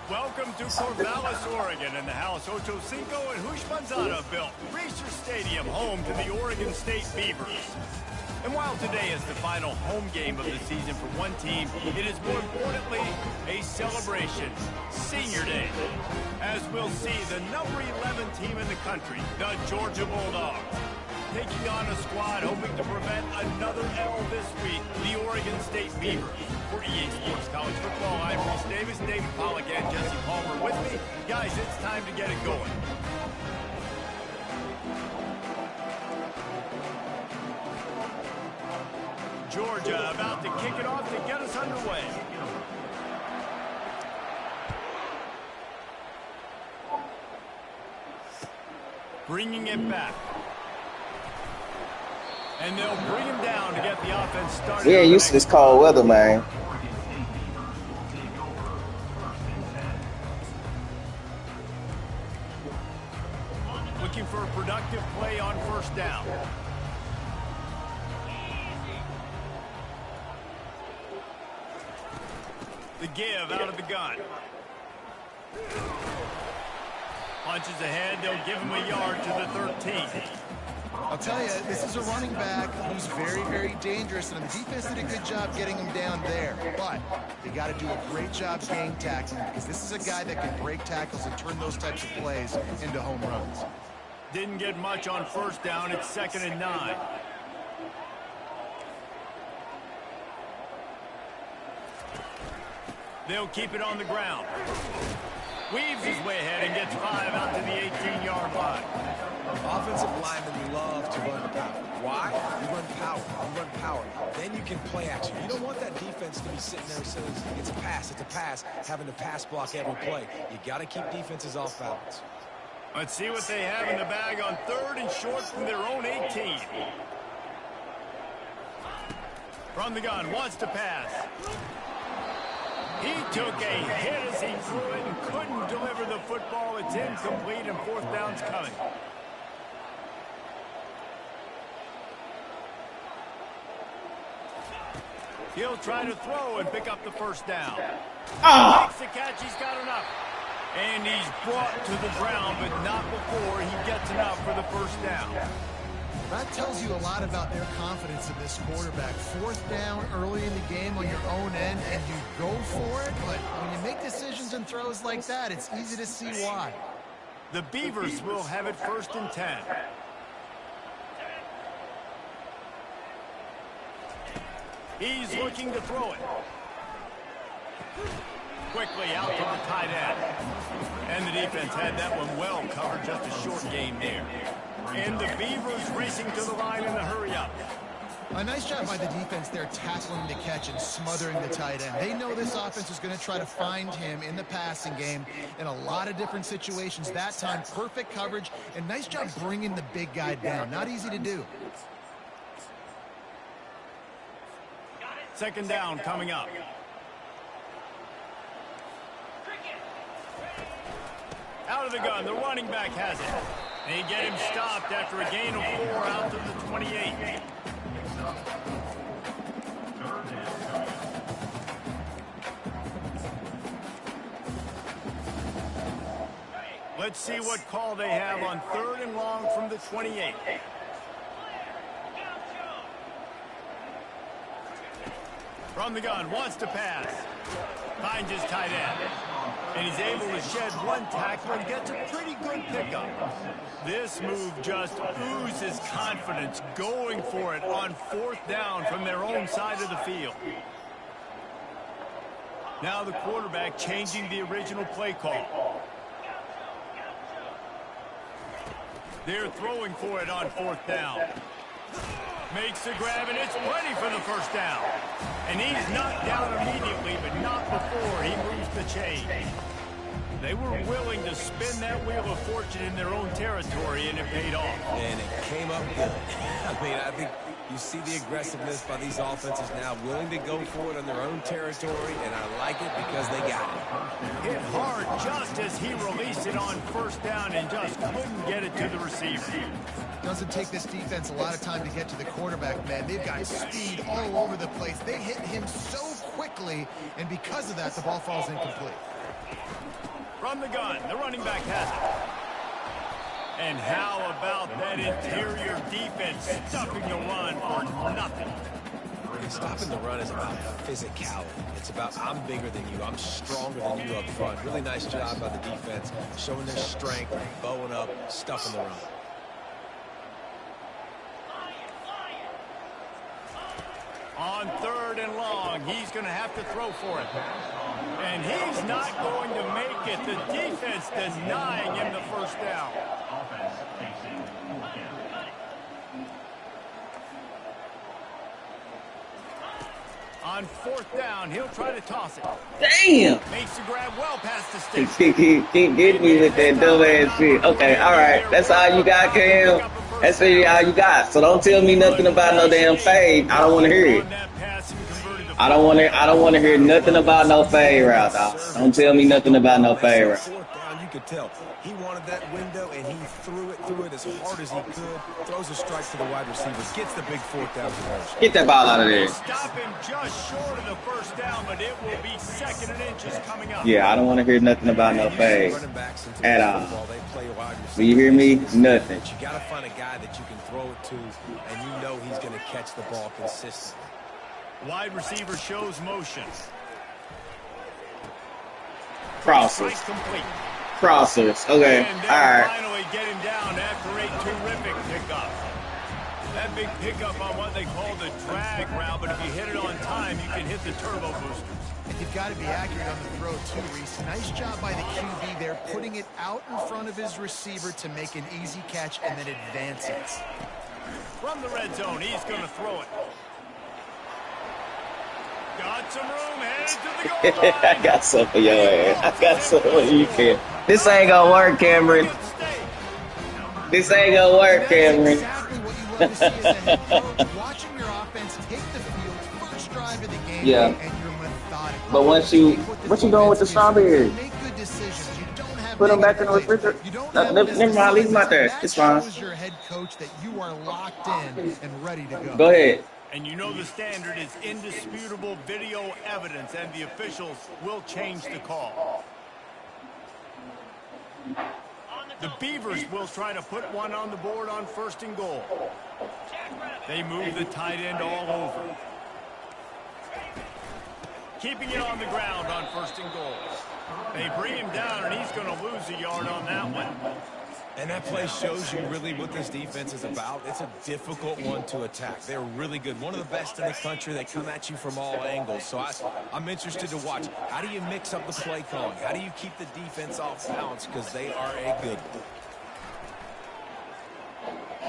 Welcome to Corvallis, Oregon, in the House Ocho Cinco and Hushmanzada built Reser Stadium, home to the Oregon State Beavers. And while today is the final home game of the season for one team, it is more importantly a celebration, Senior Day, as we'll see the number 11 team in the country, the Georgia Bulldogs, taking on a squad hoping to prevent another L this week, the Oregon State Beavers. For EA Sports College Football, I'm Reese Davis, David Pollack, and Jesse Palmer with me. Guys, it's time to get it going. Georgia about to kick it off to get us underway. Bringing it back. And they'll bring him down to get the offense started. We ain't used to this cold weather, man. Looking for a productive play on first down. The give out of the gun. Punches ahead, they'll give him a yard to the 13. I'll tell you, this is a running back who's very, very dangerous, and the defense did a good job getting him down there. But they got to do a great job game tackling, because this is a guy that can break tackles and turn those types of plays into home runs. Didn't get much on first down. It's 2nd and 9. They'll keep it on the ground. Weaves his way ahead and gets 5 out to the 18-yard line. Offensive linemen love to run power. Why? You run power. You run power. Then you can play action. You don't want that defense to be sitting there saying it's a pass, having to pass block every play. You got to keep defenses off balance. Let's see what they have in the bag on 3rd and short from their own 18. From the gun, wants to pass. He took a hit as he threw it and couldn't deliver the football. It's incomplete and 4th down's coming. He'll try to throw and pick up the first down. Makes the catch, he's got enough. And he's brought to the ground, but not before he gets enough for the first down. That tells you a lot about their confidence in this quarterback. 4th down early in the game on your own end, and you go for it. But when you make decisions and throws like that, it's easy to see why. The Beavers will have it 1st and 10. He's looking to throw it. Quickly out to the tight end. And the defense had that one well covered, just a short game there. And the Beavers racing to the line in the hurry-up. A nice job by the defense there tackling the catch and smothering the tight end. They know this offense is going to try to find him in the passing game in a lot of different situations. That time, perfect coverage, and nice job bringing the big guy down. Not easy to do. 2nd down coming up. Out of the gun, the running back has it. They get him stopped after a gain of 4 out to the 28. Let's see what call they have on 3rd and long from the 28. From the gun, wants to pass. Finds his tight end. And he's able to shed one tackle and gets a pretty good pickup. This move just oozes confidence, going for it on 4th down from their own side of the field. Now the quarterback changing the original play call. They're throwing for it on 4th down. Makes the grab, and it's plenty for the first down. And he's knocked down immediately, but not before he moves the chain. They were willing to spin that wheel of fortune in their own territory, and it paid off. And it came up good. I mean, I think You see the aggressiveness by these offenses now, willing to go for it on their own territory, and I like it because they got it. Hit hard just as he released it on first down and just couldn't get it to the receiver. Doesn't take this defense a lot of time to get to the quarterback, man. They've got speed all over the place. They hit him so quickly, and because of that, the ball falls incomplete. From the gun, the running back has it. And how about that interior defense stuffing the run for nothing? Stopping the run is about physicality. It's about I'm bigger than you, I'm stronger than you up front. Really nice job by the defense, showing their strength, bowing up, stuffing the run. On 3rd and long, he's going to have to throw for it. And he's not going to make it. The defense denying him the first down. On 4th down, he'll try to toss it. Damn! Makes the grab well past the stick. Keep getting me with that dumb ass shit. Okay, all right. That's all you got, Cam. That's all you got. So don't tell me nothing about no damn fade. I don't want to hear it. I don't want to hear nothing about no fade route, dog. Don't tell me nothing about no fade route. 4th down, you could tell he wanted that window, and he threw it as hard as he could. Throws a strike to the wide receiver, gets the big 4th down conversion. Get that ball out of there. Stop him just short of the first down, but it will be 2nd and inches coming up. Yeah, I don't want to hear nothing about no fade at all. Do you hear me? Nothing. You got to find a guy that you can throw it to, and you know he's going to catch the ball consistently. Wide receiver shows motion. Crossers. Complete. Crossers. Okay. And All right. finally get him down after a terrific pickup. That big pickup on what they call the drag route, but if you hit it on time, you can hit the turbo boosters. And you've got to be accurate on the throw, too, Reese. Nice job by the QB there, putting it out in front of his receiver to make an easy catch and then advance it. From the red zone, he's going to throw it. Got some room, headed to the goal line. I got some for your ass. I got some for you, Cam. This ain't gonna work, Cameron. This ain't gonna work, Cameron. Exactly what you love to see as a head coach, watching your offense take the field, first drive of the game, Yeah. and you're methodical. But once you, what you doing with the strawberries? Make good decisions. You don't have Put them back in the refrigerator. Never mind, leave them out there. It's fine. That shows your head coach that you are locked in and ready to go. Go ahead. And you know the standard is indisputable video evidence, and the officials will change the call. The Beavers will try to put one on the board on 1st and goal. They move the tight end all over. Keeping it on the ground on 1st and goal. They bring him down, and he's going to lose a yard on that one. And that play shows you really what this defense is about. It's a difficult one to attack. They're really good. One of the best in the country. They come at you from all angles. So I'm interested to watch. How do you mix up the play calling? How do you keep the defense off balance? Because they are a good one.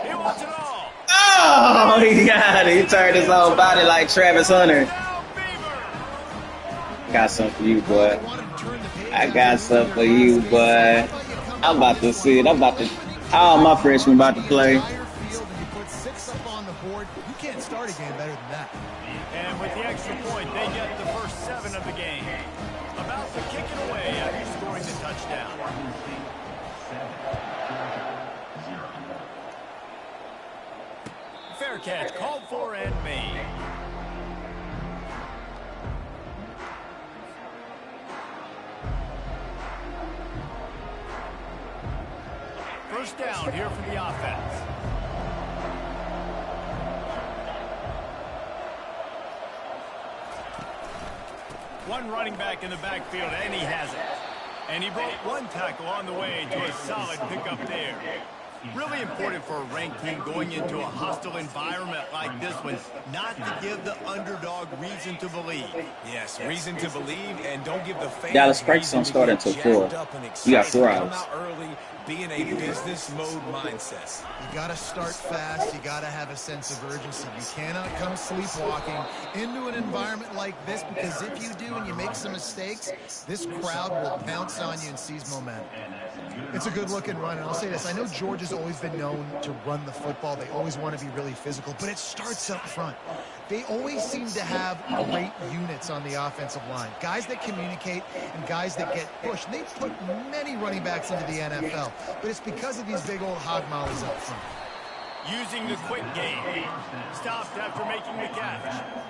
He wants it all. Oh, he got it. He turned his whole body like Travis Hunter. Got something for you, boy. I got something for you, boy. I'm about to see it. All my freshmen about to play. You put 6 up on the board. You can't start a game better than that. And with the extra point, they get the first 7 of the game. About to kick it away after scoring the touchdown. Fair catch called for and made. First down here for the offense. One running back in the backfield, and he has it. And he broke one tackle on the way to a solid pickup there. Really important for a ranked team going into a hostile environment like this one, not to give the underdog reason to believe. Yes, reason to believe, and don't give the fans Dallas practice don't start until 4. You got 4 hours. Come out early, be in a business mode mindset. You got to start fast. You got to have a sense of urgency. You cannot come sleepwalking into an environment like this, because if you do and you make some mistakes, this crowd will pounce on you and seize momentum. It's a good-looking run, and I'll say this. I know Georgia's has always been known to run the football. They always want to be really physical, but it starts up front. They always seem to have great units on the offensive line. Guys that communicate and guys that get pushed. And they've put many running backs into the NFL, but it's because of these big old hog mollies up front. Using the quick game. Stopped after making the catch.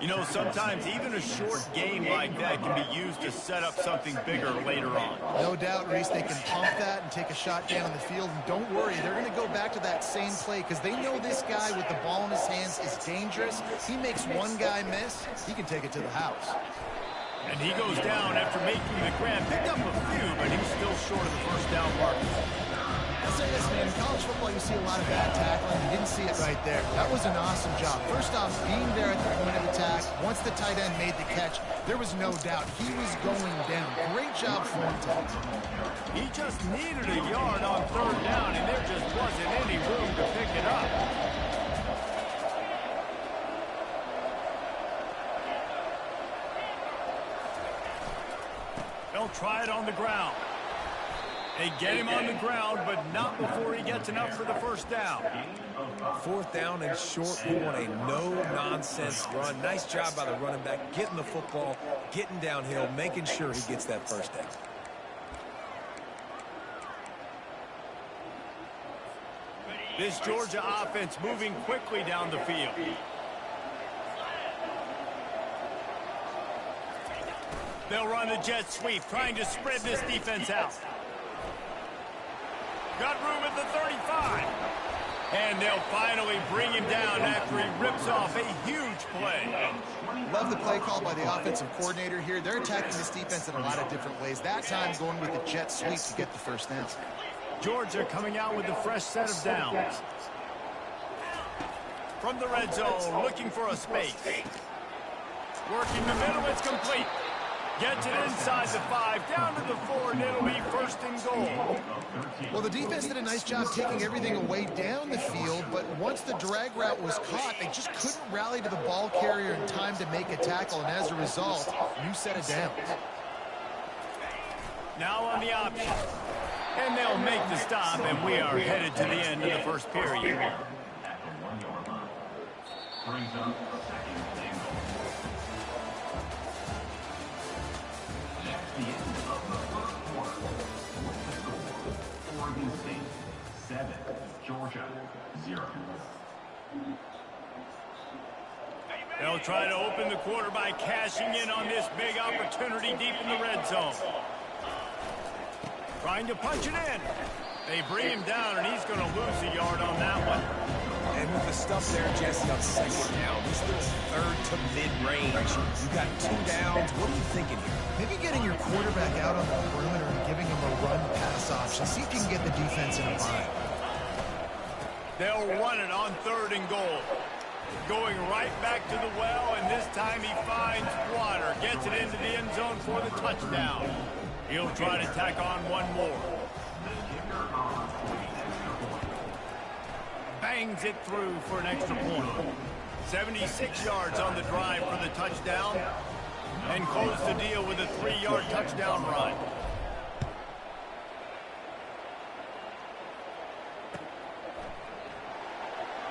You know, sometimes even a short game like that can be used to set up something bigger later on. No doubt, Reese, they can pump that and take a shot down on the field. And don't worry, they're going to go back to that same play because they know this guy with the ball in his hands is dangerous. He makes one guy miss, he can take it to the house. And he goes down after making the grab. Picked up a few, but he's still short of the first down mark. I'll say this, man. In college football, you see a lot of bad tackling. You didn't see it right there. That was an awesome job. First off, being there at the point of attack. Once the tight end made the catch, there was no doubt he was going down. Great job for him, Ted. He just needed a yard on third down, and there just wasn't any room to pick it up. They'll try it on the ground. They get him on the ground, but not before he gets enough for the first down. Fourth down and short. We want a no-nonsense run. Nice job by the running back, getting the football, getting downhill, making sure he gets that first down. This Georgia offense moving quickly down the field. They'll run the jet sweep, trying to spread this defense out. Got room at the 35. And they'll finally bring him down after he rips off a huge play. Love the play call by the offensive coordinator here. They're attacking this defense in a lot of different ways. That time going with the jet sweep to get the first down. Georgia coming out with a fresh set of downs. From the red zone, looking for a space. Working the middle, it's complete. Gets it inside the 5, down to the 4, and it'll be first and goal. Well, the defense did a nice job taking everything away down the field, but once the drag route was caught, they just couldn't rally to the ball carrier in time to make a tackle, and as a result, new set of downs. Now on the option. And they'll make the stop, and we are headed to the end of the first period. Oregon State 7, Georgia 0. They'll try to open the quarter by cashing in on this big opportunity deep in the red zone. Trying to punch it in. They bring him down, and he's going to lose a yard on that one. And with the stuff there, Jesse, on second down, this little third to mid-range, you got 2 downs. What are you thinking here? Maybe getting your quarterback out on the perimeter and giving him a run-pass option. See if you can get the defense in a bind. They'll run it on third and goal. Going right back to the well, and this time he finds water. Gets it into the end zone for the touchdown. He'll try to tack on one more. Bangs it through for an extra point. 76 yards on the drive for the touchdown. And close the deal with a 3-yard touchdown run.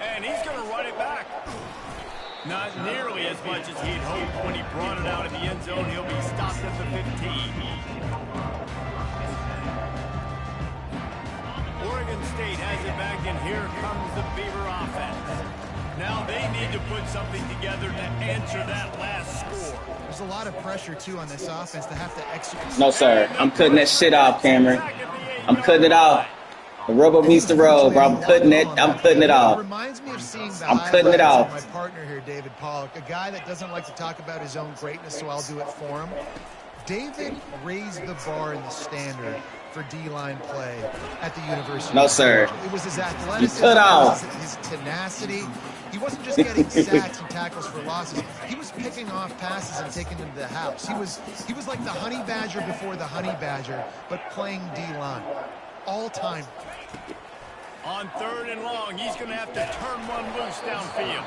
And he's going to run it back. Not nearly as much as he'd hoped when he brought it out of the end zone. He'll be stopped at the 15. Oregon State has it back, and here comes the Beaver offense. Now they need to put something together to answer that last score. There's a lot of pressure, too, on this offense to have to execute. No, sir. I'm cutting that shit off, Cameron. I'm cutting it off. The rubber meets the road, bro. I'm cutting it. I'm cutting it off. It reminds me of seeing the I'm cutting it off. My partner here, David Pollock, a guy that doesn't like to talk about his own greatness, so I'll do it for him. David raised the bar in the standard for D-line play at the University. No, sir. It was his athleticism, cut off. his tenacity. He wasn't just getting sacks and tackles for losses. He was picking off passes and taking them to the house. He was like the honey badger before the honey badger, but playing D-line. All time. On third and long, he's going to have to turn one loose downfield.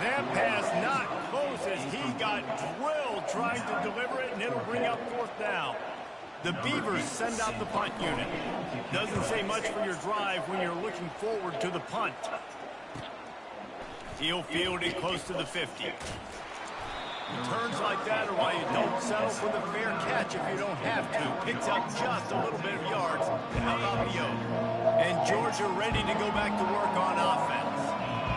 That pass not close as he got drilled trying to deliver it, and it'll bring up fourth down. The Beavers send out the punt unit. Doesn't say much for your drive when you're looking forward to the punt. He'll field it close to the 50. Turns like that are why you don't settle for the fair catch if you don't have to. Picks up just a little bit of yards to help out the O. And Georgia ready to go back to work on offense.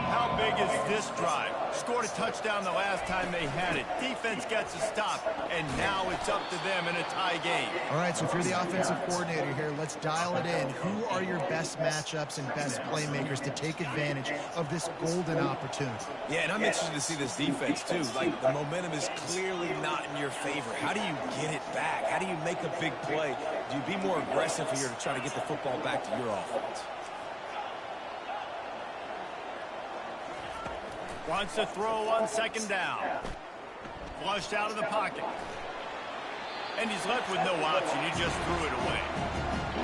How big is this drive? Scored a touchdown the last time they had it. Defense gets a stop, and now it's up to them in a tie game. All right, so if you're the offensive coordinator here, let's dial it in. Who are your best matchups and best playmakers to take advantage of this golden opportunity? Yeah, and I'm interested to see this defense, too. Like, the momentum is clearly not in your favor. How do you get it back? How do you make a big play? Do you be more aggressive here to try to get the football back to your offense? Wants to throw on second down. Flushed out of the pocket. And he's left with no option. He just threw it away.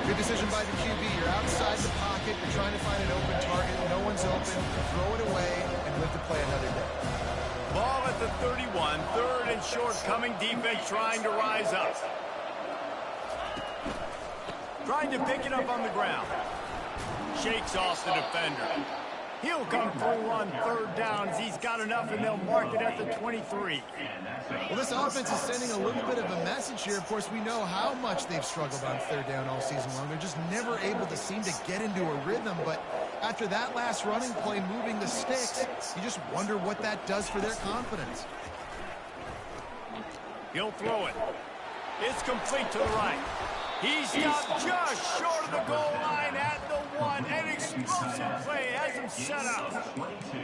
Good decision by the QB. You're outside the pocket. You're trying to find an open target. No one's open. Throw it away and live to play another day. Ball at the 31. Third and short coming. Defense trying to rise up. Trying to pick it up on the ground. Shakes off the defender. He'll come through on third downs. He's got enough, and they'll mark it at the 23. Well, this offense is sending a little bit of a message here. Of course, we know how much they've struggled on third down all season long. They're just never able to seem to get into a rhythm. But after that last running play, moving the sticks, you just wonder what that does for their confidence. He'll throw it. It's complete to the right. He's stopped just short of the goal line at the 1. An explosive play has him set up.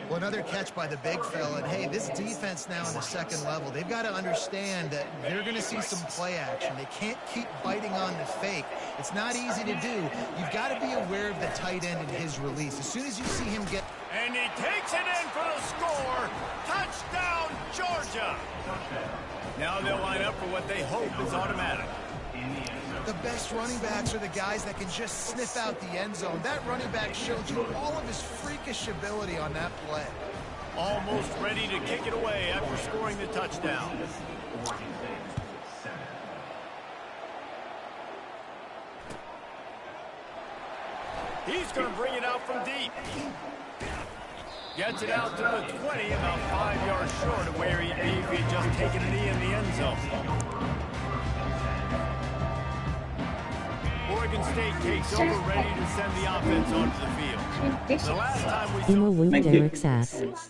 Well, another catch by the big fella. And, hey, this defense now on the second level, they've got to understand that they're going to see some play action. They can't keep biting on the fake. It's not easy to do. You've got to be aware of the tight end and his release. As soon as you see him get... And he takes it in for the score. Touchdown, Georgia. Now they'll line up for what they hope is automatic. The best running backs are the guys that can just sniff out the end zone. That running back showed you all of his freakish ability on that play. Almost ready to kick it away after scoring the touchdown. He's going to bring it out from deep. Gets it out to the 20, about 5 yards short of where he'd be if he had just taken a knee in the end zone. Oregon State takes over, ready to send the offense onto the field. The last time we saw Derek's ass. it was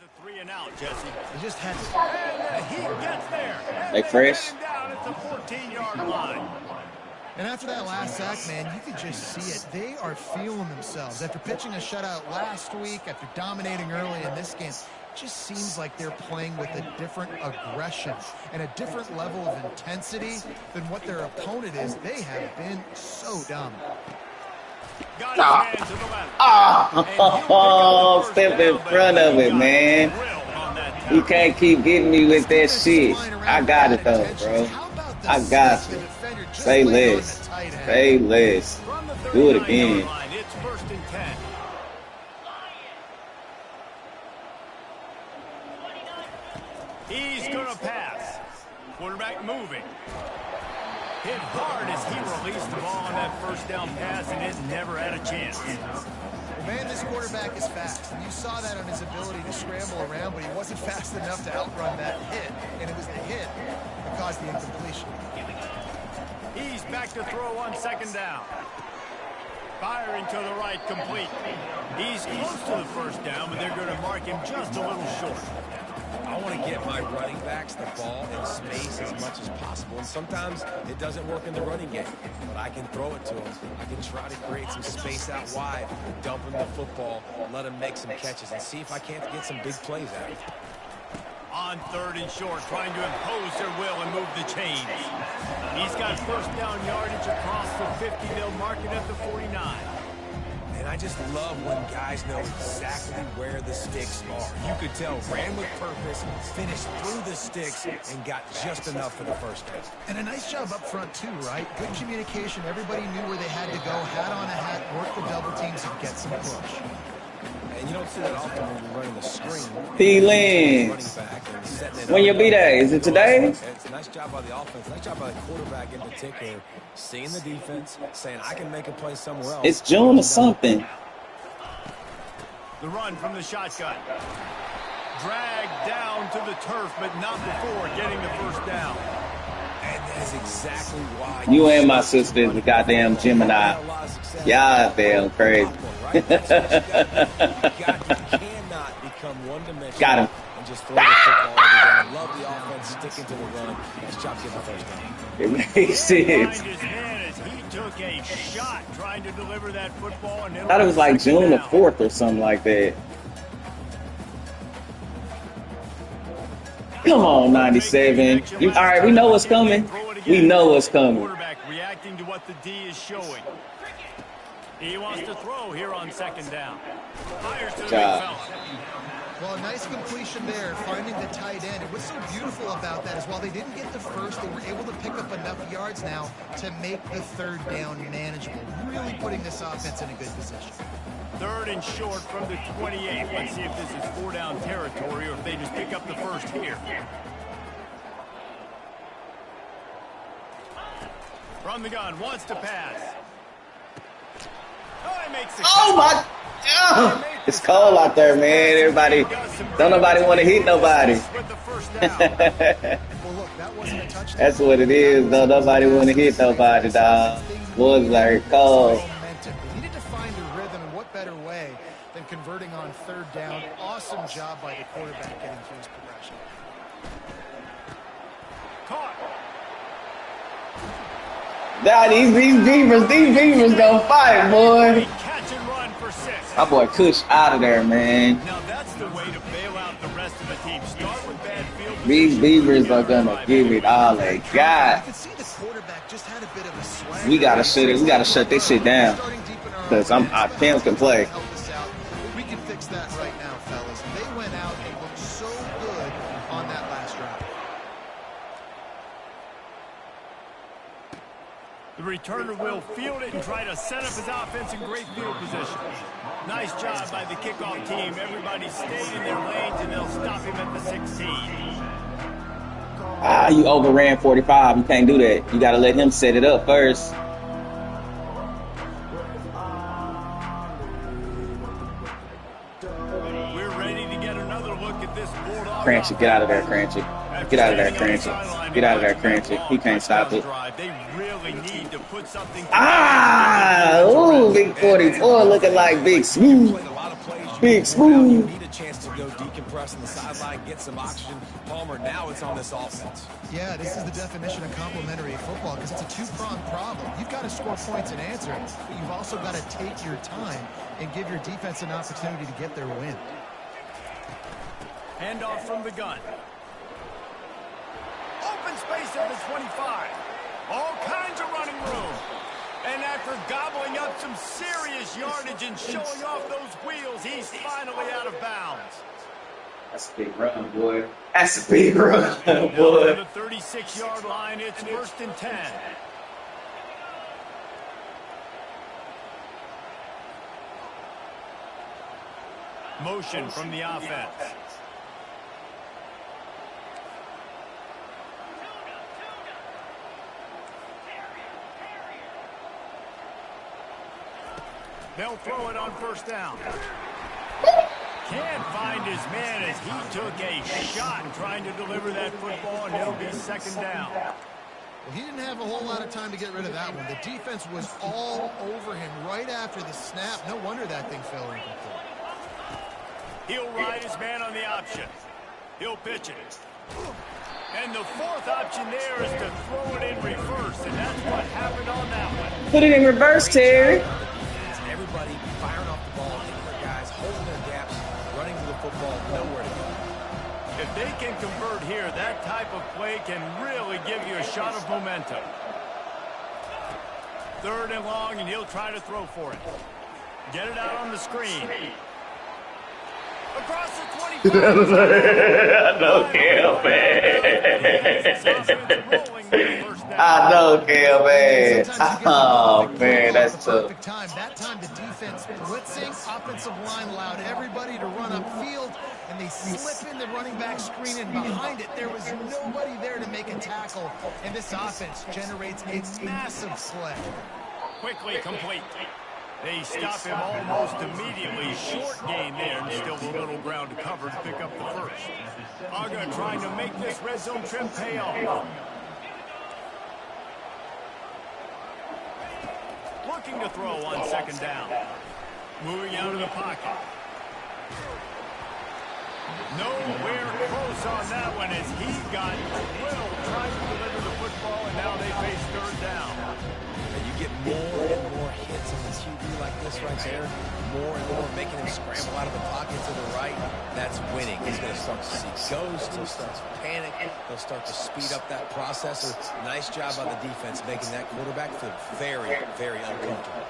a 3 and out, Jesse. He just had to... And the heat gets there. And They fresh. get him down at the 14-yard line. And after that last sack, man, you could just see it. They are feeling themselves. After pitching a shutout last week, after dominating early in this game, it just seems like they're playing with a different aggression and a different level of intensity than what their opponent is. They have been so dominant. Got his man to the left. Oh, step in front of it, man. You can't keep getting me with that shit. I got it, though, bro. I got you. Say less. Say less. Do it again. It's 1st and 10. He's going to pass. Quarterback moving. Hit hard as he released the ball on that first down pass, and it never had a chance. Well, man, this quarterback is fast, and you saw that on his ability to scramble around, but he wasn't fast enough to outrun that hit, and it was the hit that caused the incompletion. He's back to throw on second down. Firing to the right, complete. He's close to the first down, but they're going to mark him just a little short. I want to get my running backs the ball in space as much as possible. And sometimes it doesn't work in the running game, but I can throw it to them. I can try to create some space out wide, dump him the football, let him make some catches, and see if I can't get some big plays out of it. On 3rd and short, trying to impose their will and move the chains. He's got first down yardage across the 50. They'll mark it at the 49. And I just love when guys know exactly where the sticks are. You could tell, ran with purpose, finished through the sticks, and got just enough for the first down. And a nice job up front, too, right? Good communication. Everybody knew where they had to go, hat on a hat, work the double teams, and get some push. And you don't see that often when you're running the screen. P-Lens. When your B-Day? Is it today? It's a nice job by the offense. Nice job by the quarterback in particular. Seeing the defense, saying, I can make a play somewhere else. It's June or something. The run from the shotgun. Dragged down to the turf, but not before getting the first down. And that's exactly why you and my sister is the goddamn Gemini. Y'all damn crazy. You cannot become one-dimensional. Got him. And just throw the football every down. I love the offense sticking to the run. Nice job getting the first down. It makes sense. He took a shot trying to deliver that football. I thought it was like June the 4th or something like that. Come on, 97. All right, we know what's coming. We know what's coming. Quarterback reacting to what the D is showing. He wants to throw here on second down. Fires to the big fella. Well, nice completion there, finding the tight end. And what's so beautiful about that is while they didn't get the first, they were able to pick up enough yards now to make the third down manageable. Really putting this offense in a good position. Third and short from the 28. Let's see if this is 4-down territory or if they just pick up the first here. From the gun, wants to pass. Oh, he makes the Oh my God. It's cold out there, man. Everybody, don't nobody want to hit nobody. That's what it is, though. Nobody want to hit nobody, dog. Boys are cold. They needed to find a rhythm, and what better way than converting on third down. Awesome job by the quarterback getting through his progression. Caught. Nah, these beavers gonna fight, boy. Catch and run for 6. My boy Kush out of there, man. Now that's the way to bail out the rest of the team. Start with bad field position. These beavers are gonna give it all they got. You can see the quarterback just had a bit of a swag. We gotta shut this shit down. Because Cam can play. We can fix that right now, fellas. They went out and looked so good on that last drive. The returner will field it and try to set up his offense in great field position. Nice job by the kickoff team. Everybody stayed in their lanes, and they'll stop him at the 16. You overran 45. You can't do that. You got to let him set it up first. We're ready to get another look at this Bulldog. Cranchy, get out of there, Cranchy. Get out of there, Cranchy. Get out of there, Cranchy. He can't stop it. They really need to put something. Ooh, big 44 looking like Big Smooth. Big Smooth. You need a chance to go decompress on the sideline, get some oxygen. Palmer, now it's on this offense. Yeah, this is the definition of complementary football because it's a two-pronged problem. You've got to score points and answer, but you've also got to take your time and give your defense an opportunity to get their win. Handoff from the gun. Open space at the 25. All kinds of running room. And after gobbling up some serious yardage and showing off those wheels, he's finally out of bounds. That's a big run, boy. That's a big run, boy. To the 36-yard line, it's 1st and 10. Motion from the offense. They'll throw it on 1st down. Can't find his man as he took a shot trying to deliver that football, and it'll be 2nd down. Well, he didn't have a whole lot of time to get rid of that one. The defense was all over him right after the snap. No wonder that thing fell incomplete. He'll ride his man on the option. He'll pitch it. And the 4th option there is to throw it in reverse, and that's what happened on that one. Put it in reverse, Terry. Everybody firing off the ball, hitting their guys, holding their gaps, running to the football, nowhere to go. If they can convert here, that type of play can really give you a shot of momentum. 3rd and long, and he'll try to throw for it. Get it out on the screen. Across the 25. I know him, man. Rolling with the 1st I know, Cam, man. Sometimes you get the Oh, perfect man, throw at that's the tough. perfect time. That time the defense blitzing, offensive line allowed everybody to run upfield, and they slip in the running back screen, and behind it there was nobody there to make a tackle, and this offense generates a massive play. Quickly complete. They stop him almost immediately. Short gain there, and still a little ground to cover to pick up the first. Aga trying to make this red zone trip pay off. Looking to throw on second down. Moving out of the pocket. Nowhere close on that one as he got Will trying to deliver the football, and now they face third down. And you get more and more hits on the QB like this right there. More and more making him scramble out of the pocket to the right. That's winning. He's going to start to see ghosts. He'll start to panic. He'll start to speed up that processor. Nice job by the defense making that quarterback feel very, very uncomfortable.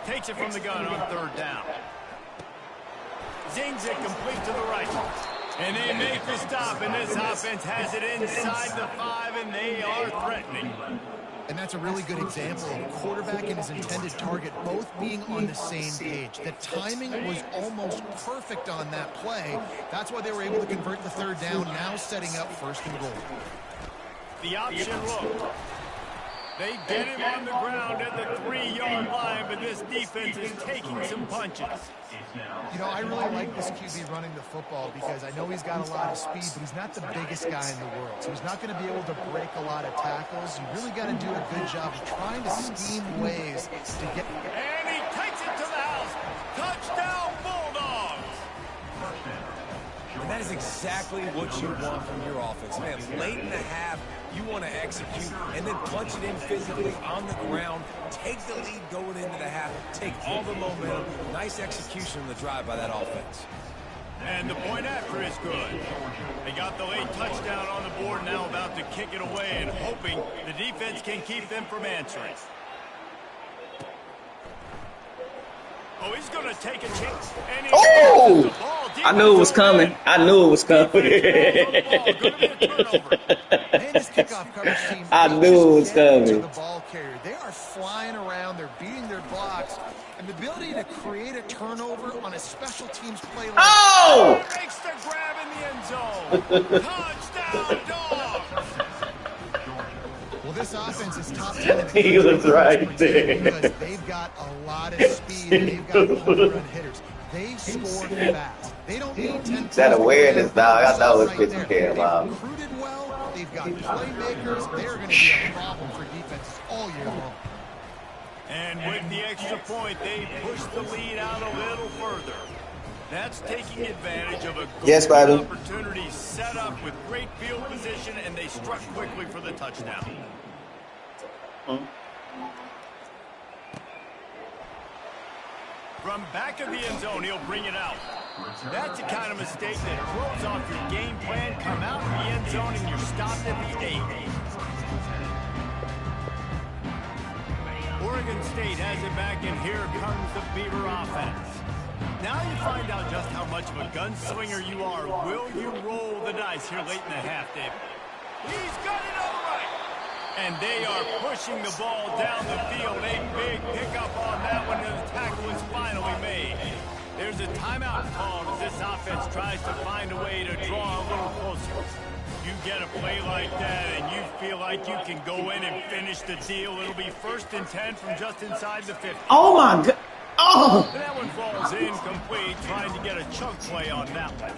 Takes it from the gun on third down. Zings it complete to the right. And they make the stop, and this offense has it inside the 5, and they are threatening. And that's a really good example of a quarterback and his intended target both being on the same page. The timing was almost perfect on that play. That's why they were able to convert the third down, now setting up first and goal. The option look. They get him on the ground at the 3-yard line, but this defense is taking some punches. You know, I really like this QB running the football because I know he's got a lot of speed, but he's not the biggest guy in the world. So he's not going to be able to break a lot of tackles. You really got to do a good job of trying to scheme ways to get... And he takes it to the house. Touchdown, Bulldogs. And that is exactly what you want from your offense. Man, late in the half, you want to execute and then punch it in physically on the ground. Take the lead going into the half. Take all the momentum. Nice execution on the drive by that offense. And the point after is good. They got the late touchdown on the board, now about to kick it away and hoping the defense can keep them from answering. Oh, he's going to take a chance. Oh! I knew it was coming. I knew it was coming. I knew it was coming. The ball carrier. They are flying around. They're beating their blocks. And the ability to create a turnover on a special teams play like makes the grab in the end zone. Touchdown, Dogs! Well, this offense is top 10 in the He was right there. because they've got a lot of speed and they've got home run hitters. They score fast. They don't need 10 That awareness, dog. I know it's right 50 Cam out. They've recruited well. They've got playmakers. They're going to be a problem for defenses all year long. And with the extra point, they push the lead out a little further. That's taking advantage of a good opportunity set up with great field position, and they struck quickly for the touchdown. From back of the end zone, he'll bring it out. That's the kind of mistake that throws off your game plan. Come out in the end zone, and you're stopped at the 8. Oregon State has it back, and here comes the Beaver offense. Now you find out just how much of a gunslinger you are. Will you roll the dice here late in the half, David? He's got it all right. And they are pushing the ball down the field. A big pickup on that one, and the tackle is finally made. There's a timeout called as this offense tries to find a way to draw a little closer. You get a play like that, and you feel like you can go in and finish the deal. It'll be 1st and 10 from just inside the 50. Oh, my God. Oh! And that one falls incomplete, trying to get a chunk play on that one.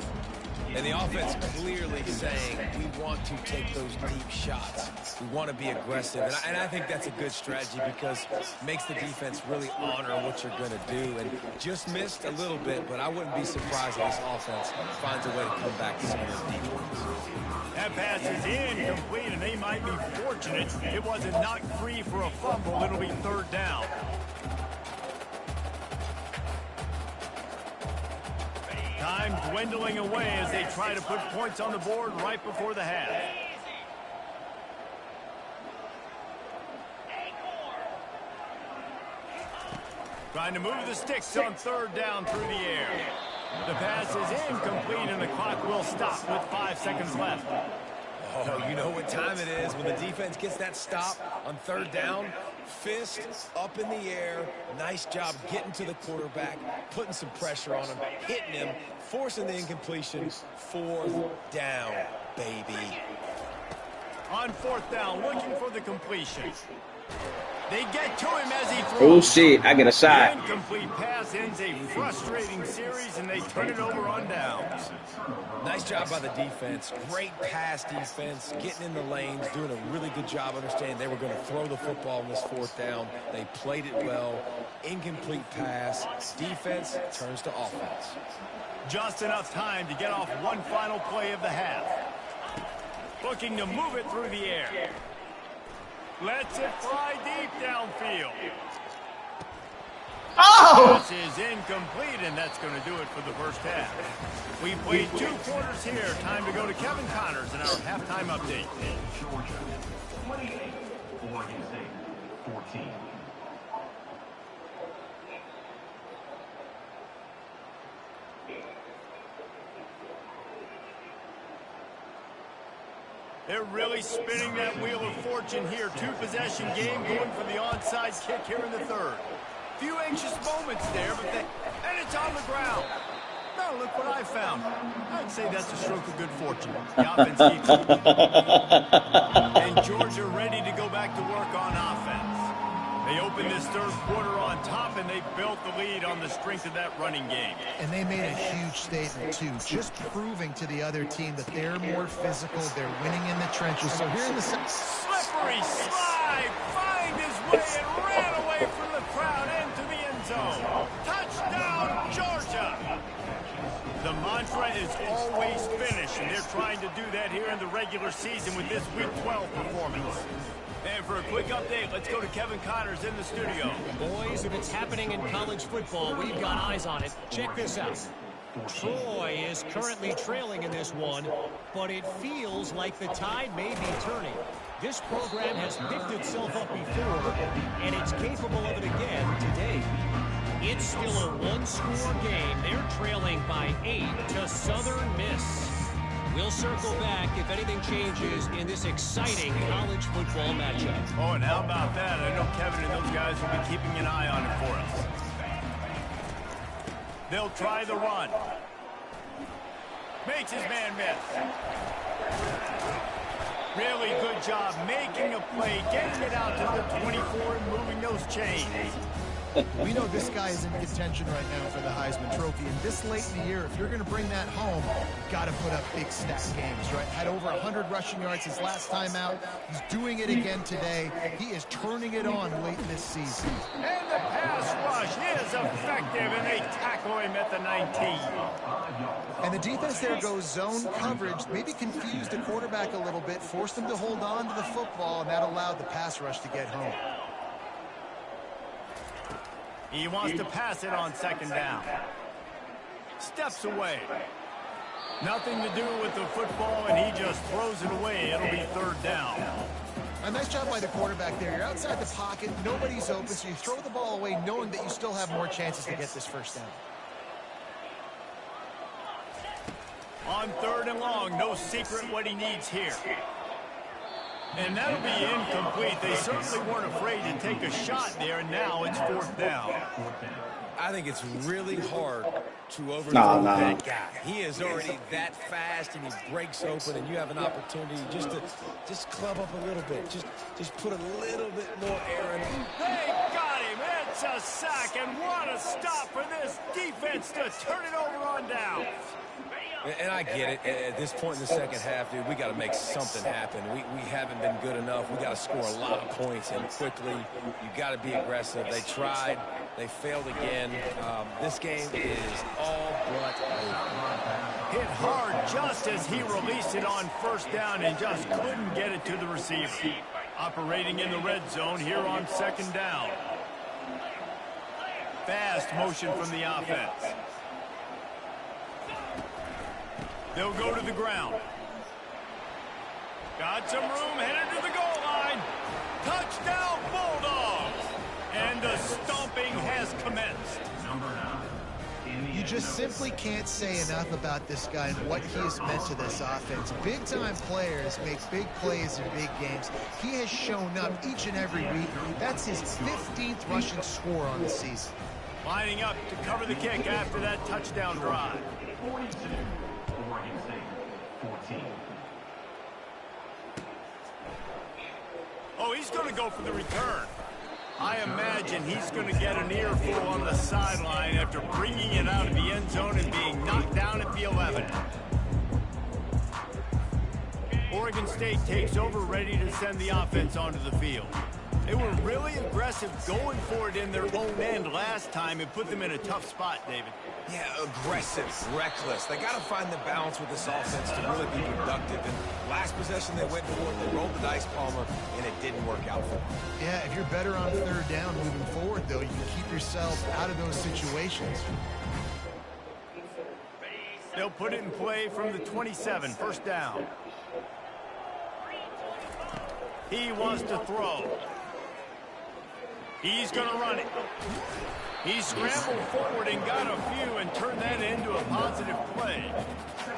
And the offense clearly saying, we want to take those deep shots. We want to be aggressive. And I think that's a good strategy because it makes the defense really honor what you're going to do. And just missed a little bit, but I wouldn't be surprised if this offense finds a way to come back to some of those deep ones. That pass is incomplete, and they might be fortunate it wasn't knocked free for a fumble. It'll be 3rd down. Time dwindling away as they try to put points on the board right before the half. Trying to move the sticks on 3rd down through the air. The pass is incomplete, and the clock will stop with 5 seconds left. Oh, you know what time it is when the defense gets that stop on 3rd down. Fist up in the air. Nice job getting to the quarterback, putting some pressure on him, hitting him, forcing the incompletion. 4th down, baby. On 4th down, looking for the completion. They get to him as he throws. Oh, shit. I get a shot. The incomplete pass ends a frustrating series, and they turn it over on downs. Nice job by the defense. Great pass defense, getting in the lanes, doing a really good job understanding they were going to throw the football in this 4th down. They played it well. Incomplete pass. Defense turns to offense. Just enough time to get off one final play of the half. Looking to move it through the air. Lets it fly deep downfield. Oh! This is incomplete, and that's going to do it for the first half. We played 2 quarters here. Time to go to Kevin Connors in our halftime update. Georgia 28, Oregon State 14. They're really spinning that wheel of fortune here. 2-possession game going for the onside kick here in the 3rd. Few anxious moments there, and it's on the ground. Now look what I found. I'd say that's a stroke of good fortune. The offense keeps it. And Georgia ready to go back to work on offense. They opened this 3rd quarter on top, and they built the lead on the strength of that running game. And they made a huge statement, too, just proving to the other team that they're more physical, they're winning in the trenches. So here in the slippery slide, find his way and ran away from the crowd into the end zone. Touchdown, Georgia! The mantra is always finish, and they're trying to do that here in the regular season with this Week 12 performance. And for a quick update, let's go to Kevin Connors in the studio. Boys, if it's happening in college football, we've got eyes on it. Check this out. Troy is currently trailing in this one, but it feels like the tide may be turning. This program has picked itself up before, and it's capable of it again today. It's still a 1-score game. They're trailing by 8 to Southern Miss. We'll circle back if anything changes in this exciting college football matchup. Oh, and how about that? I know Kevin and those guys will be keeping an eye on it for us. They'll try the run. Makes his man miss. Really good job making a play, getting it out to the 24 and moving those chains. We know this guy is in contention right now for the Heisman Trophy, and this late in the year, if you're going to bring that home, you've got to put up big stat games, right? Had over 100 rushing yards his last time out. He's doing it again today. He is turning it on late in this season. And the pass rush is effective, and they tackle him at the 19. And the defense there goes zone coverage, maybe confused the quarterback a little bit, forced him to hold on to the football, and that allowed the pass rush to get home. He wants to pass it on 2nd down. Steps away. Nothing to do with the football, and he just throws it away. It'll be 3rd down. A nice job by the quarterback there. You're outside the pocket, nobody's open, so you throw the ball away knowing that you still have more chances to get this 1st down. On 3rd and long, no secret what he needs here. And that'll be incomplete. They certainly weren't afraid to take a shot there, and now it's 4th down. I think it's really hard to overthrow that guy. He is already that fast, and he breaks open, and you have an opportunity just club up a little bit. Just put a little bit more air in him. They got him. It's a sack, and what a stop for this defense to turn it over on down. And I get it. At this point in the 2nd half, dude, we got to make something happen. We haven't been good enough. We got to score a lot of points, and quickly. You got to be aggressive. They tried. They failed again. This game is all but over. Hit hard just as he released it on 1st down and just couldn't get it to the receiver. Operating in the red zone here on 2nd down. Fast motion from the offense. They'll go to the ground. Got some room, headed to the goal line. Touchdown, Bulldogs! And the stomping has commenced. Number 9, You just simply can't say enough about this guy and what he has meant to this offense. Big-time players make big plays in big games. He has shown up each and every week. That's his 15th rushing score on the season. Lining up to cover the kick after that touchdown drive. 42, Oregon State, 14. Oh, he's going to go for the return. I imagine he's going to get an earful on the sideline after bringing it out of the end zone and being knocked down at the 11. Oregon State takes over, ready to send the offense onto the field. They were really aggressive going for it in their own end last time and put them in a tough spot, David. Yeah, aggressive, reckless. They got to find the balance with this offense to really be productive. And last possession they went for it, they rolled the dice, Palmer, and it didn't work out for them. Yeah, if you're better on third down moving forward, though, you can keep yourself out of those situations. They'll put it in play from the 27, first down. He wants to throw. He's going to run it. He scrambled forward and got a few and turned that into a positive play.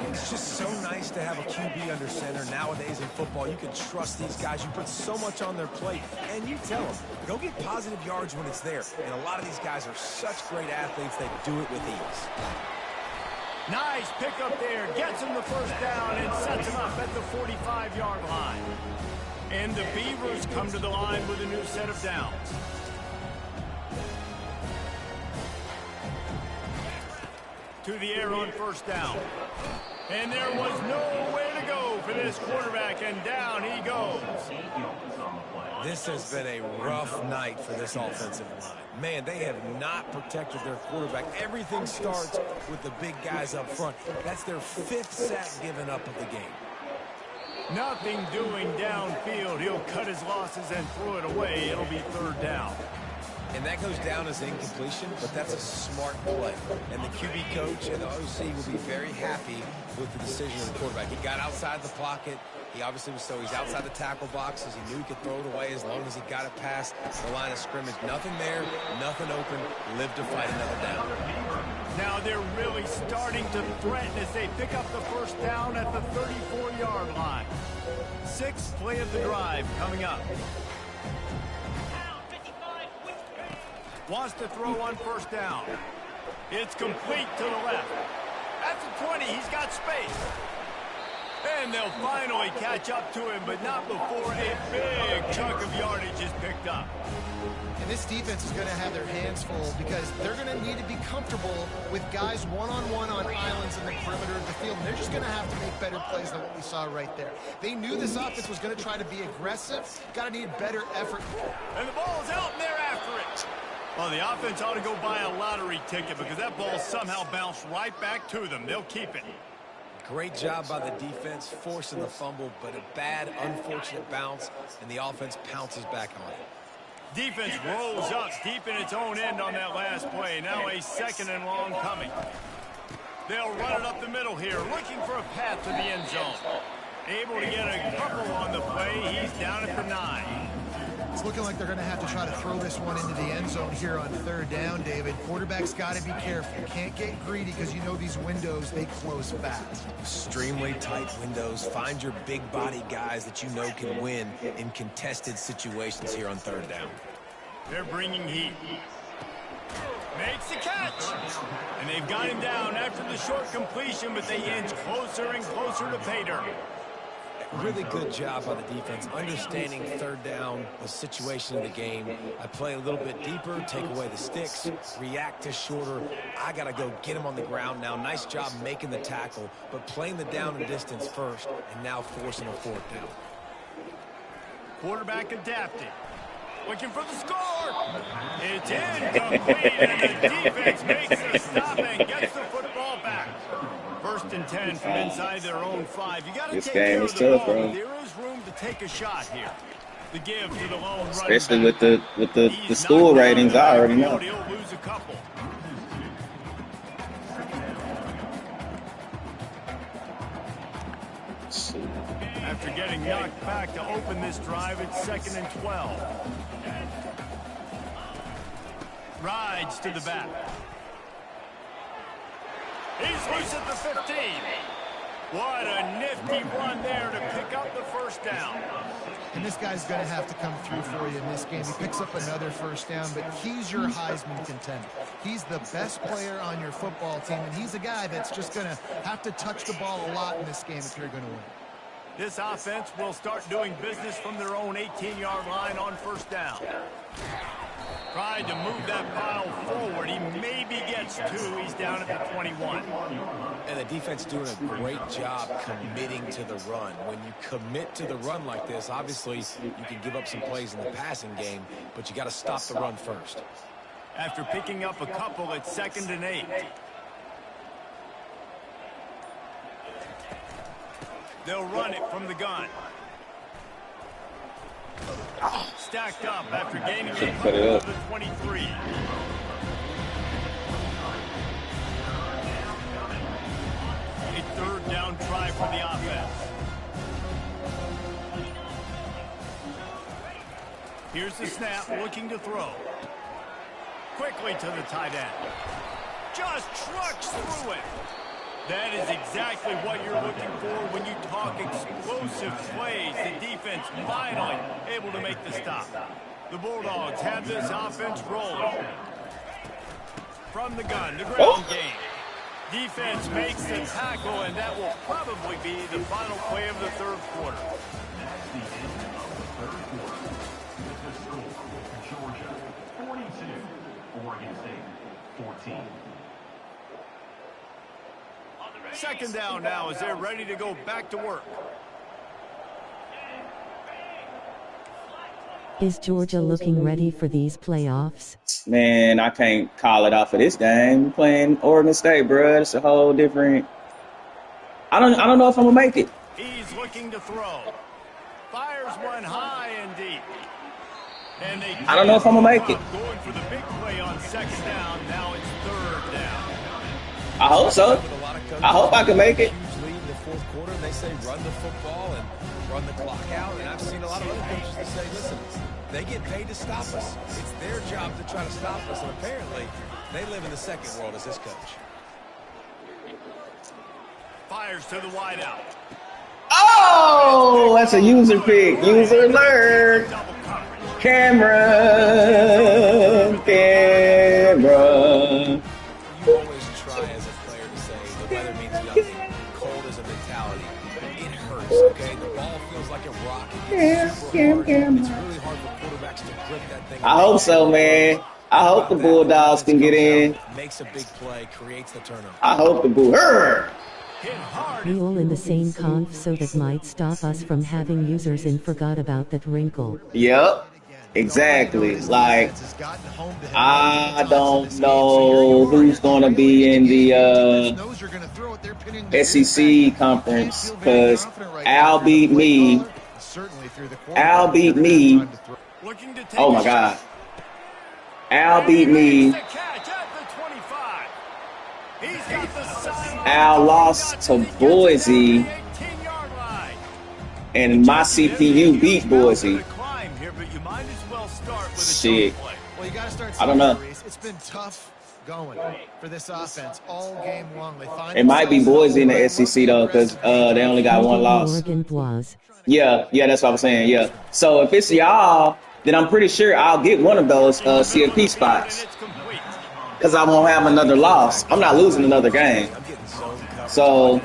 It's just so nice to have a QB under center. Nowadays in football, you can trust these guys. You put so much on their plate, and you tell them, go get positive yards when it's there. And a lot of these guys are such great athletes, they do it with ease. Nice pickup there. Gets him the first down and sets him up at the 45-yard line. And the Beavers come to the line with a new set of downs. To the air on first down. And there was nowhere to go for this quarterback, and down he goes. This has been a rough night for this offensive line. Man, they have not protected their quarterback. Everything starts with the big guys up front. That's their 5th sack given up of the game. Nothing doing downfield. He'll cut his losses and throw it away. It'll be third down. And that goes down as incompletion, but that's a smart play. And the QB coach and the OC will be very happy with the decision of the quarterback. He got outside the pocket. He obviously was he's outside the tackle boxes. He knew he could throw it away as long as he got it past the line of scrimmage. Nothing there, nothing open. Live to fight another down. Now they're really starting to threaten as they pick up the first down at the 34-yard line. 6th play of the drive coming up. Wants to throw on first down. It's complete to the left. At the 20, he's got space. And they'll finally catch up to him, but not before a big chunk of yardage is picked up. And this defense is going to have their hands full because they're going to need to be comfortable with guys one-on-one on islands in the perimeter of the field. And they're just going to have to make better plays than what we saw right there. They knew this offense was going to try to be aggressive. Got to need better effort. And the ball's out, and they're after it. Well, the offense ought to go buy a lottery ticket because that ball somehow bounced right back to them. They'll keep it. Great job by the defense, forcing the fumble, but a bad, unfortunate bounce, and the offense pounces back on it. Defense rolls up deep in its own end on that last play. Now a 2nd and long coming. They'll run it up the middle here, looking for a path to the end zone. Able to get a couple on the play. He's down at the 9. It's looking like they're going to have to try to throw this one into the end zone here on third down, David. Quarterback's got to be careful. Can't get greedy because you know these windows, they close fast. Extremely tight windows. Find your big body guys that you know can win in contested situations here on third down. They're bringing heat. Makes the catch. And they've got him down after the short completion, but they inch closer and closer to pay dirt. Really good job by the defense, understanding third down, the situation of the game. I play a little bit deeper, take away the sticks, react to shorter. I got to go get him on the ground now. Nice job making the tackle, but playing the down and distance first, and now forcing a fourth down. Quarterback adapted. Looking for the score. It's incomplete, and the defense makes a stop and gets the football back. 1st and 10 from inside their own 5. You got to take care of the ball, but there is room to take a shot here. The give to the lone running especially back. with the school ratings, I already know. He'll lose a couple. After getting knocked back to open this drive, it's 2nd and 12. Rides to the back. He's loose at the 15. What a nifty run there to pick up the first down. And this guy's going to have to come through for you in this game. He picks up another first down, but he's your Heisman contender. He's the best player on your football team, and he's a guy that's just going to have to touch the ball a lot in this game if you're going to win. This offense will start doing business from their own 18-yard line on first down. Tried to move that pile forward. He maybe gets 2. He's down at the 21. And the defense doing a great job committing to the run. When you commit to the run like this, obviously you can give up some plays in the passing game, but you got to stop the run first. After picking up a couple, it's 2nd and 8. They'll run it from the gun. Stacked up after gaining a couple of the 23. A 3rd down try for the offense. Here's the snap, looking to throw. Quickly to the tight end. Just trucks through it. That is exactly what you're looking for when you talk explosive plays. The defense finally able to make the stop. The Bulldogs have this offense rolling. From the gun, the ground game. Defense makes the tackle, and that will probably be the final play of the 3rd quarter. That's the end of the 3rd quarter. With the score, Georgia 42, Oregon State 14. 2nd down now as they're ready to go back to work. Is Georgia looking ready for these playoffs? Man, I can't call it off of this game. We're playing Oregon State, bro. It's a whole different. I don't know if I'm gonna make it. He's looking to throw. Fires one high and deep. And they I don't know if I'm gonna make it. Going for the big play on 2nd down. Now it's 3rd down. I hope so. I hope I can make it. Huge lead in the 4th quarter. They say run the football and run the clock out. And I've seen a lot of other coaches that say, listen, they get paid to stop us. It's their job to try to stop us. And apparently, they live in the second world as this coach. Fires to the wideout. Oh, that's a user pick. User alert. Cameron. You always try as a player to say the weather means nothing. Cold is a mentality. It hurts, okay? The ball feels like a rock. It gets super hard. It's really hard for quarterbacks to grip that thing. I hope so, man. I hope the Bulldogs can get in. Makes a big play, creates the turnover. I hope the Bulldogs. We all in the same conf, so that might stop us from having users and forgot about that wrinkle. Yep. Exactly. Like, I don't know who's going to be in the SEC conference because Al beat me. Al beat me. Oh, my God. Al beat me. Al lost to Boise. And my CPU beat Boise. Shit. Well, you got to start. I don't know. It's been tough going for this offense all game long. It might be Boise in the SEC though, because they only got one loss. Yeah, that's what I'm saying. Yeah. So if it's y'all, then I'm pretty sure I'll get one of those CFP spots, because I won't have another loss. I'm not losing another game, so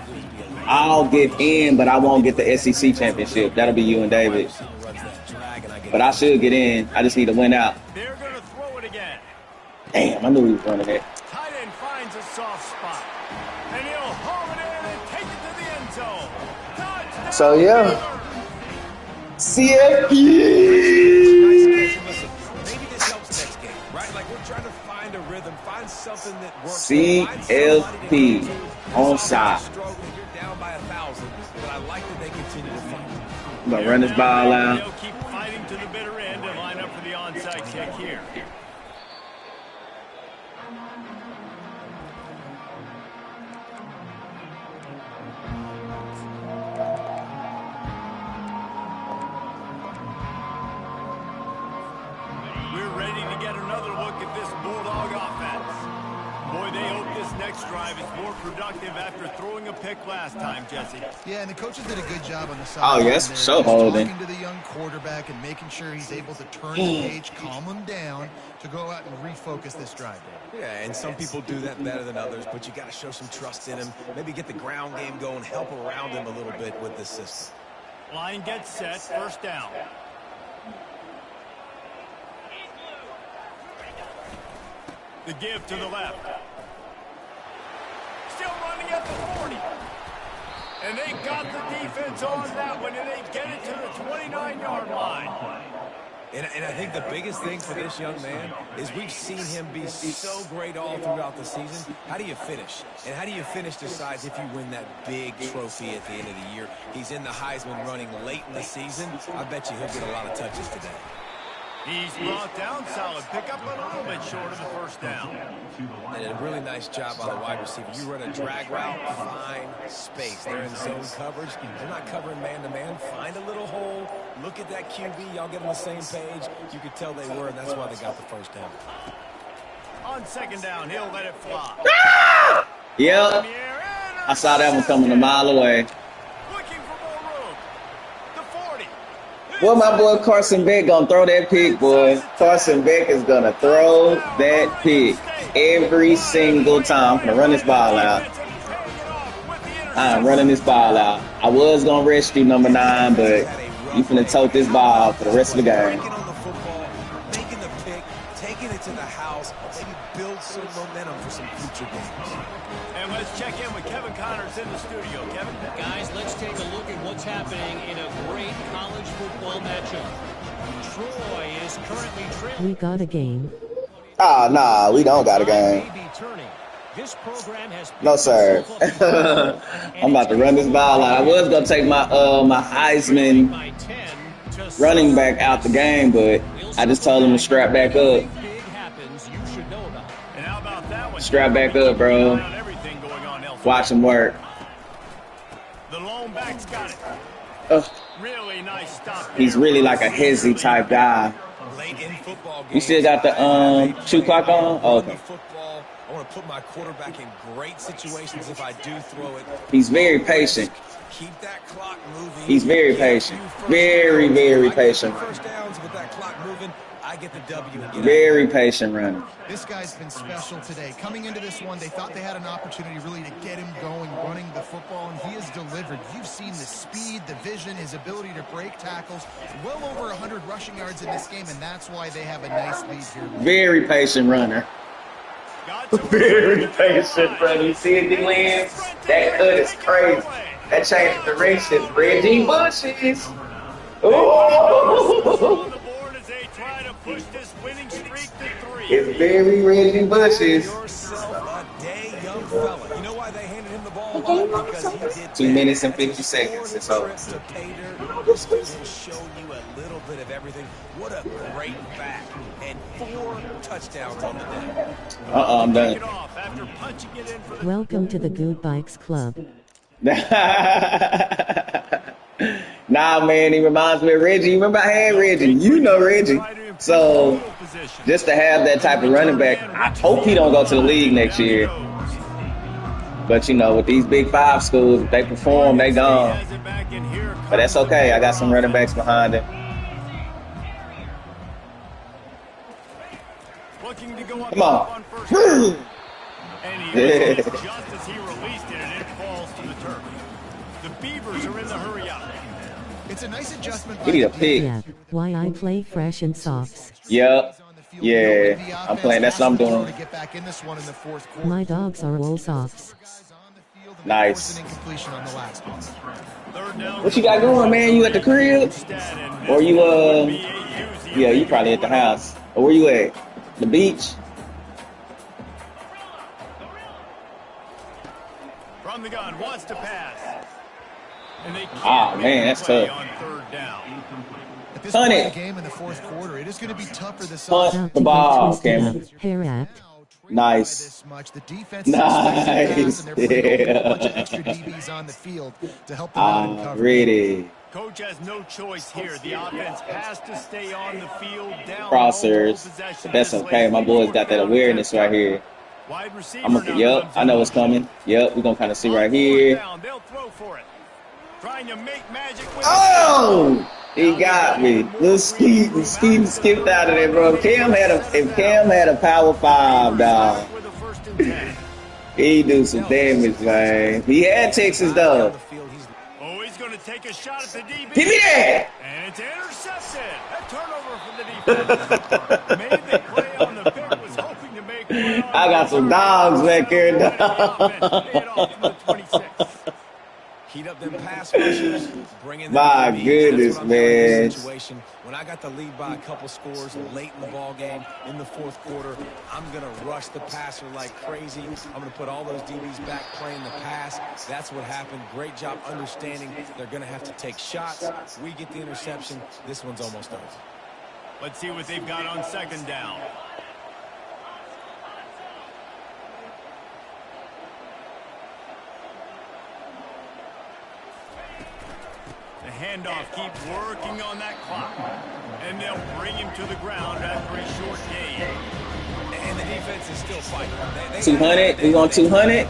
I'll get in, but I won't get the SEC championship. That'll be you and David. But I should get in. I just need to win out. They're going to throw it again. Damn, I knew he was running it. Tight end finds a soft spot. And he'll haul it in and take it to the end zone. Touchdown. So, yeah. CFP. Listen, maybe this helps next game, right? Like we're trying to find a rhythm, find something that works. CFP on side. You're down by 1,000, but I like that they continue to fight. I'm going to run this ball out. They'll keep fighting to the bitter end and line up for the onside kick here. We're ready to get another look at this Bulldog offense. Boy, they hope this next drive is more more productive after throwing a pick last time, Jesse. Yeah, and the coaches did a good job on the side. Oh, yes, so holding. Talking to the young quarterback and making sure he's able to turn the page, calm him down to go out and refocus this drive. Yeah, and some people do that better than others, but you got to show some trust in him. Maybe get the ground game going, help around him a little bit with this system. Line gets set, first down. The give to the left. Still running at the 40. And they got the defense on that one, and they get it to the 29-yard line. And I think the biggest thing for this young man is we've seen him be so great all throughout the season. How do you finish? And how do you finish decides if you win that big trophy at the end of the year. He's in the Heisman running late in the season. I bet you he'll get a lot of touches today. He's brought down solid pickup, but a little bit short of the first down. And a really nice job by the wide receiver. You run a drag route, find space. They're in zone coverage. They're not covering man-to-man. Find a little hole. Look at that QB. Y'all get on the same page. You could tell they were, and that's why they got the first down. On second down, he'll let it fly. Yep. I saw that one coming a mile away. Looking for more room. The 40. Well, my boy Carson Beck gonna throw that pick, boy. Carson Beck is gonna throw that pick every single time. I'm gonna run this ball out. I'm running this ball out. I was gonna rescue number 9, but you finna tote this ball for the rest of the game. Breaking on the football, making the pick, taking it to the house, maybe build some momentum for some future games. And let's check in with Kevin Connors in the studio. Kevin? Guys, let's take a look at what's happening in a great college football matchup. Troy is currently trailing. We got a game. Ah, nah, we don't got a game. This program has No, sir. I'm about to run this ball out. I was gonna take my my Heisman running back out the game, but I just told him to strap back up. And how about that one? Strap back up, bro. Everything going on elsewhere. Watch him work. The lone back's got it. Ugh. Really nice stop. He's really like a hezzy type guy. Late in football games, You still got the shoe clock on? Oh, okay. Football, I want to put my quarterback in great situations if I do throw it. He's very patient. Keep that clock moving. He's very patient. Very, very patient. First downs with that clock moving, I get the W. And get Very patient runner. This guy's been special today. Coming into this one, they thought they had an opportunity really to get him going, running the football, and he has delivered. You've seen the speed, the vision, his ability to break tackles. Well over 100 rushing yards in this game, and that's why they have a nice lead here. Very patient runner. Very patient runner. You see it, D-Lance? That cut is crazy. That changed the direction. Reggie Bushes. Ooh. It's very Reggie Bushes. yourself a day, young fella. You know why they handed him the ball? Because he did 2 minutes and 50 seconds. It's over. This dude will show you a little bit of everything. What a great back. And 4 touchdowns on the day. I'm done. Welcome to the Good Bikes Club. Nah, man, he reminds me of Reggie. You remember I had Reggie? You know Reggie. So, just to have that type of running back, I hope he don't go to the league next year. But, you know, with these Big 5 schools, if they perform, they gone. But that's okay. I got some running backs behind him. Come on. Yeah. Just as he released it, and it falls to the turf. The Beavers are in the hurry up. It's a nice adjustment. He need a pick. Yeah, why I play fresh and softs. Yep. Yeah, I'm playing. That's what I'm doing. My dogs are all softs. Nice. What you got going, man? You at the crib? Or you, yeah, you probably at the house. Or where you at? The beach? From the gun, wants to pass. Ah, man, that's tough. At this Hunt point in it. the game in the fourth quarter, it is going to be tough for the Hunt Sox. the ball, Twisted up. Cameron. Hair wrapped. Nice. The defense Nice. and they're putting a bunch of extra DBs on the field to help them out in coverage. Ready. Coach has no choice here. The offense has to stay on the field down. Crossers. But that's okay. My boys got that awareness right here. Wide receiver now Yep, comes I in know what's motion. coming. Yep, we're gonna kind of see On right fourth here. down, they'll throw for it. Trying to make magic with Oh, he Now got they've me. got Little even more Skeaton room skipped out of there, bro. If Cam had a power five, dog, with a 1st and 10. he do some damage, man. He had Texas though. Oh, he's going to take a shot at the DB. Give me that. And it's intercepted. A turnover for the defense. Made the play on the pick, was hoping to make one on I got some dogs back here, dog. Pay it off from the 26. Heat up them pass rushers, bring in the My DBs. goodness, That's what I'm doing in man. this situation. When I got the lead by a couple scores late in the ball game, in the 4th quarter, I'm going to rush the passer like crazy. I'm going to put all those DBs back playing the pass. That's what happened. Great job understanding they're going to have to take shots. We get the interception. This one's almost over. Let's see what they've got on 2nd down. The handoff keeps working on that clock. And they'll bring him to the ground after a short gain. And the defense is still fighting. 200? We want 200?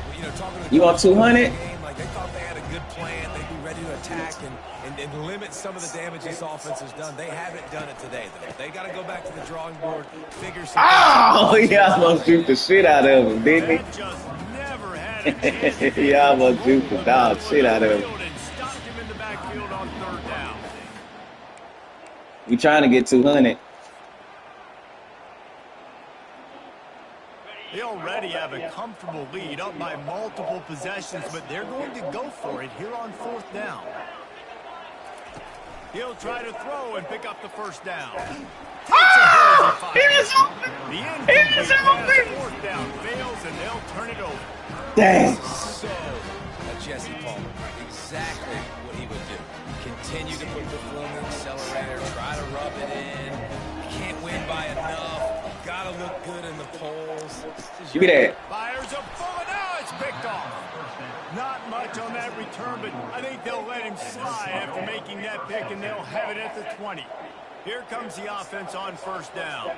You want 200? Like they thought they had a good plan. They'd be ready to attack and limit some of the damage this offense has done. They haven't done it today, though. They got to go back to the drawing board, figure some Oh, he almost shoot the shit out of him, didn't That just never had a chance. he? He almost shoot the dog shit out of him. And stopped him in the backfield on 3rd down. We trying to get 200. They already have a comfortable lead up by multiple possessions, but they're going to go for it here on 4th down. He'll try to throw and pick up the 1st down. Oh, he was The incomplete pass, 4th down fails, and they'll turn it over. Dang. So, Jesse Palmer, exactly what he would do. Continue to put the foot on the accelerator, try to rub it in. Can't win by enough. Gotta look good in the polls. Give me that. Fires a bullet. Now it's picked off. Not much on that return, but I think they'll let him slide after making that pick, and they'll have it at the 20. Here comes the offense on 1st down.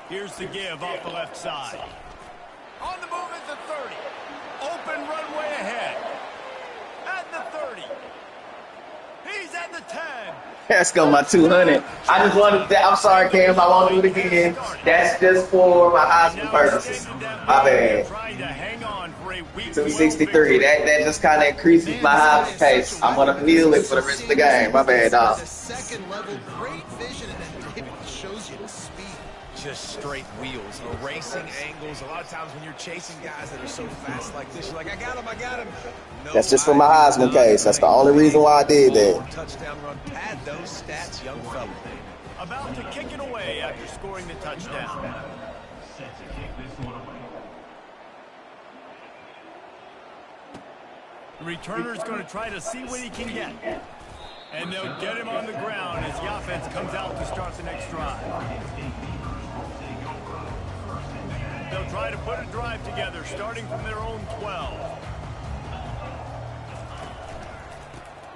Here's the give off the left side. On the move at the 30. Open runway ahead. At the 30. He's at the 10. Let's go, my 200. I just wanted that. I'm sorry, Cam. I won't do it again. That's just for my Heisman purposes. My bad. 263. That just kind of increases my Heisman pace. I'm going to feel it for the rest of the game. My bad, dog. Second level, great vision, and then David shows you the speed. Just straight wheels, racing angles. A lot of times when you're chasing guys that are so fast like this, you're like, I got him. No, That's just for my Heisman case. That's the only reason why I did that. Touchdown run. Pad those stats, young fella. About to kick it away after scoring the touchdown. Set to kick this one away. The returner's going to try to see what he can get. And they'll get him on the ground as the offense comes out to start the next drive. They'll try to put a drive together, starting from their own 12.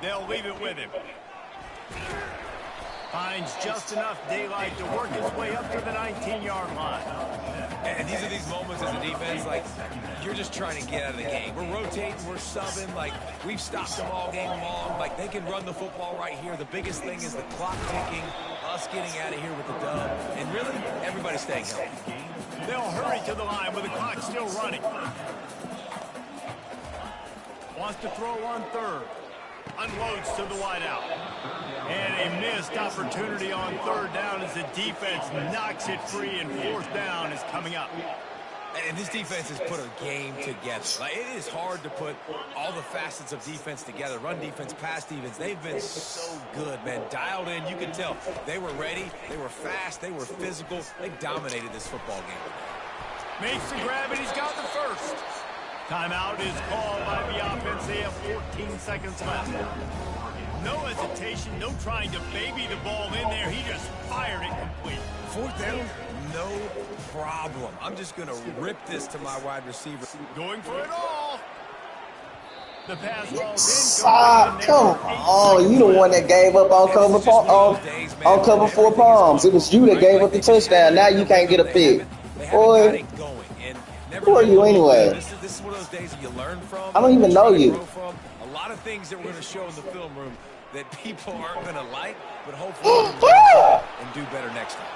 They'll leave it with him. Finds just enough daylight to work his way up to the 19-yard line. And these are these moments as a defense, like, you're just trying to get out of the game. We're rotating, we're subbing, like, we've stopped them all game long. Like, they can run the football right here. The biggest thing is the clock ticking, us getting out of here with the dub, and really, everybody staying healthy. They'll hurry to the line with the clock still running. Wants to throw on 3rd. Unloads to the wideout. And a missed opportunity on 3rd down as the defense knocks it free, and 4th down is coming up. And this defense has put a game together. Like, it is hard to put all the facets of defense together. Run defense, pass defense. They've been so good, man. Dialed in. You can tell they were ready. They were fast. They were physical. They dominated this football game. Makes the grab, and he's got the 1st. Timeout is called by the offense. They have 14 seconds left. No hesitation, no trying to baby the ball in there. He just fired it complete. 4th down, no problem. I'm just going to rip this to my wide receiver. Going for it all. The pass rolls Ah, incomplete. come on. You the one that gave up on cover 4 palms. It was you that gave up the touchdown. Now you can't get a pick. They haven't got Boy, it going, and never who are know you what we'll do. anyway? This is one of those days that you learn from. I don't even you know try to you. grow from. A lot of things that we're going to show in the film room that people aren't going to like, but hopefully we can learn from it and do better next time.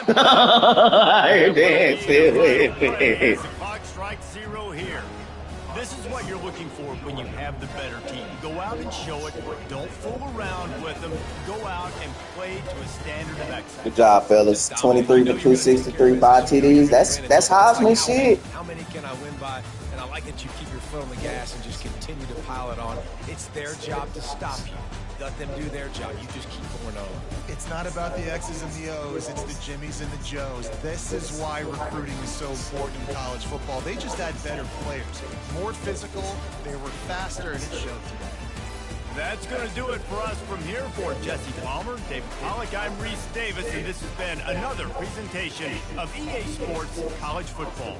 I dance The clock strikes 0 here. This is what you're looking for when you have the better team. Go out and show it. Don't fool around with them. Go out and play to a standard of excellence. Good job, fellas. 23 to 263, 5 TDs. That's Heisman shit. How many can I win by? And I like that you keep your foot on the gas and just continue to pile it on. It's their job to stop you. Let them do their job. You just keep going on. It's not about the X's and the O's. It's the Jimmies and the Joes. This is why recruiting is so important in college football. They just had better players. More physical. They were faster, and it showed today. That's going to do it for us from here. For Jesse Palmer, David Pollack, I'm Reese Davis, and this has been another presentation of EA Sports College Football.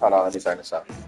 Hold on, let me turn this off.